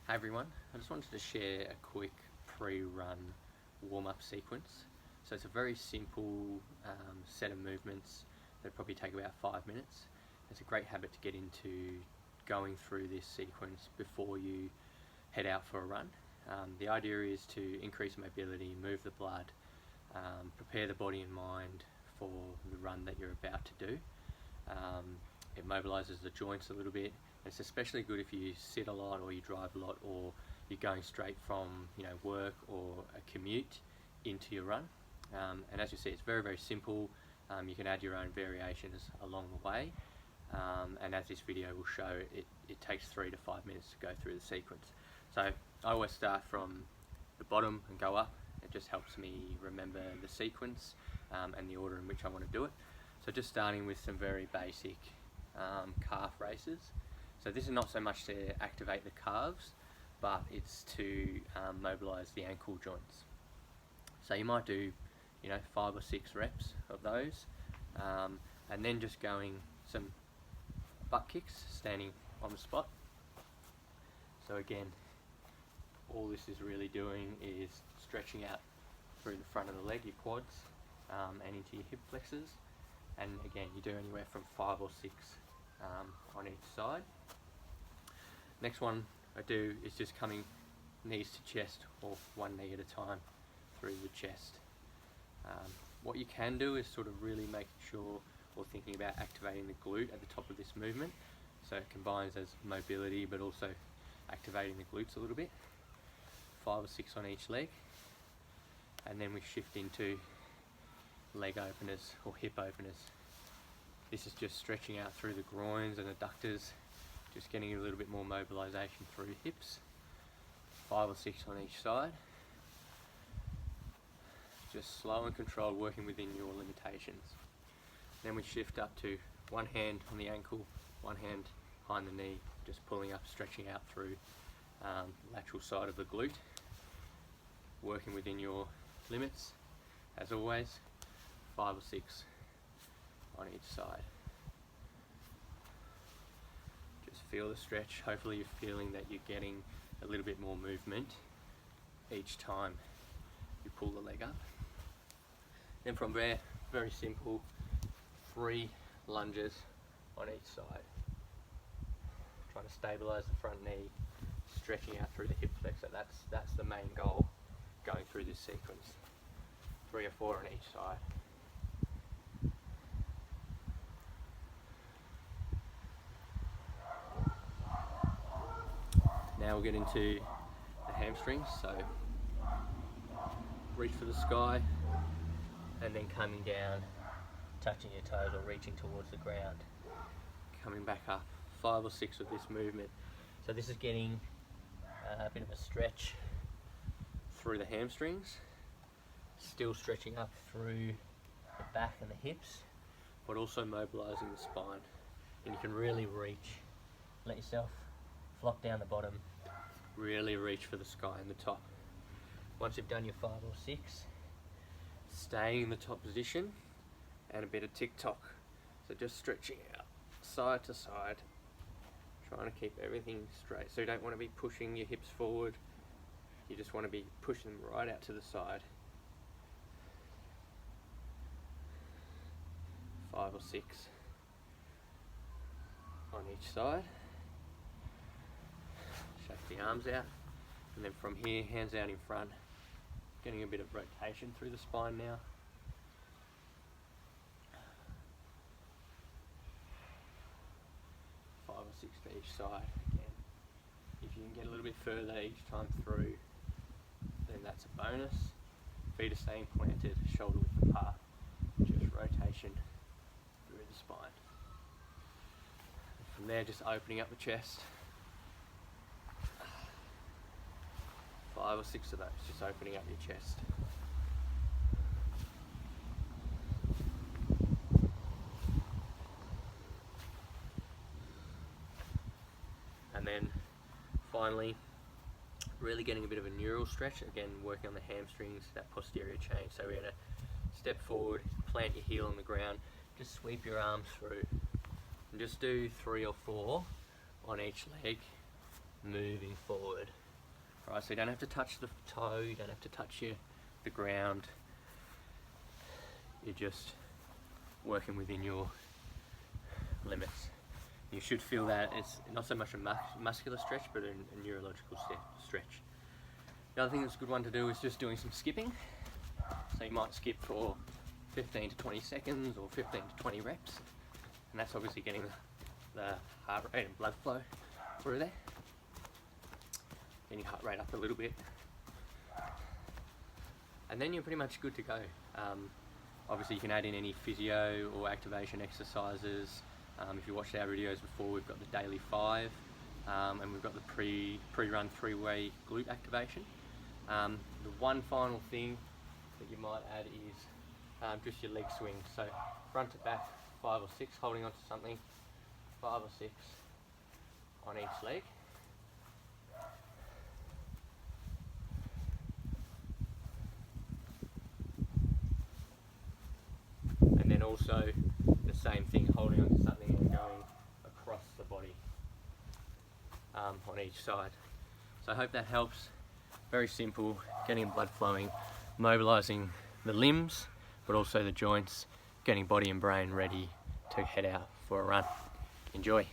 Hey everyone, I just wanted to share a quick pre-run warm-up sequence. So it's a very simple set of movements that probably take about 5 minutes. It's a great habit to get into going through this sequence before you head out for a run. The idea is to increase mobility, move the blood, prepare the body and mind for the run that you're about to do. It mobilises the joints a little bit. It's especially good if you sit a lot or you drive a lot or you're going straight from work or a commute into your run. And as you see, it's very, very simple. You can add your own variations along the way. And as this video will show, it takes 3 to 5 minutes to go through the sequence. So I always start from the bottom and go up. It just helps me remember the sequence and the order in which I want to do it. So just starting with some very basic calf races. So this is not so much to activate the calves, but it's to mobilise the ankle joints. So you might do 5 or 6 reps of those, and then just going some butt kicks, standing on the spot. So again, all this is really doing is stretching out through the front of the leg, your quads, and into your hip flexors. And again, you do anywhere from 5 or 6 on each side. Next one I do is just coming knees to chest, or one knee at a time through the chest. What you can do is sort of really making sure or thinking about activating the glute at the top of this movement, so it combines as mobility but also activating the glutes a little bit. 5 or 6 on each leg, and then we shift into leg openers or hip openers. This is just stretching out through the groins and adductors, just getting a little bit more mobilisation through hips. 5 or 6 on each side. Just slow and controlled, working within your limitations. Then we shift up to one hand on the ankle, one hand behind the knee, just pulling up, stretching out through lateral side of the glute, working within your limits. As always, 5 or 6 on each side. Just feel the stretch. Hopefully you're feeling that you're getting a little bit more movement each time you pull the leg up. Then from there, very simple, 3 lunges on each side. Trying to stabilise the front knee, stretching out through the hip flexor. That's the main goal going through this sequence. 3 or 4 on each side. Now we'll get into the hamstrings. So reach for the sky and then coming down, touching your toes or reaching towards the ground. Coming back up, 5 or 6 of this movement. So this is getting a bit of a stretch through the hamstrings, still stretching up through the back and the hips, but also mobilising the spine. And you can really reach, let yourself flop down the bottom, really reach for the sky in the top. Once you've done your 5 or 6, staying in the top position and a bit of tick-tock. So just stretching out side to side, trying to keep everything straight. So you don't want to be pushing your hips forward, you just want to be pushing them right out to the side. 5 or 6 on each side. Shake the arms out, and then from here, hands out in front, getting a bit of rotation through the spine now. Five or 6 to each side. Again, if you can get a little bit further each time through, then that's a bonus. Feet are staying planted, shoulder width apart. Just rotation through the spine. And from there, just opening up the chest. 5 or 6 of those, just opening up your chest. And then finally, really getting a bit of a neural stretch, again working on the hamstrings, that posterior chain. So we're going to step forward, plant your heel on the ground, just sweep your arms through, and just do 3 or 4 on each leg moving forward. Right, so you don't have to touch the toe, you don't have to touch the ground. You're just working within your limits. You should feel that it's not so much a muscular stretch, but a neurological stretch. The other thing that's a good one to do is just doing some skipping. So you might skip for 15 to 20 seconds or 15 to 20 reps. And that's obviously getting the heart rate and blood flow through there. Getting your heart rate up a little bit. And then you're pretty much good to go. Obviously you can add in any physio or activation exercises. If you watched our videos before, we've got the daily 5 and we've got the pre-run 3-way glute activation. The one final thing that you might add is just your leg swing. So front to back 5 or 6, holding onto something, 5 or 6 on each leg. And then also the same thing, holding onto something and going across the body on each side. So I hope that helps. Very simple, getting blood flowing, mobilizing the limbs, but also the joints, getting body and brain ready to head out for a run. Enjoy.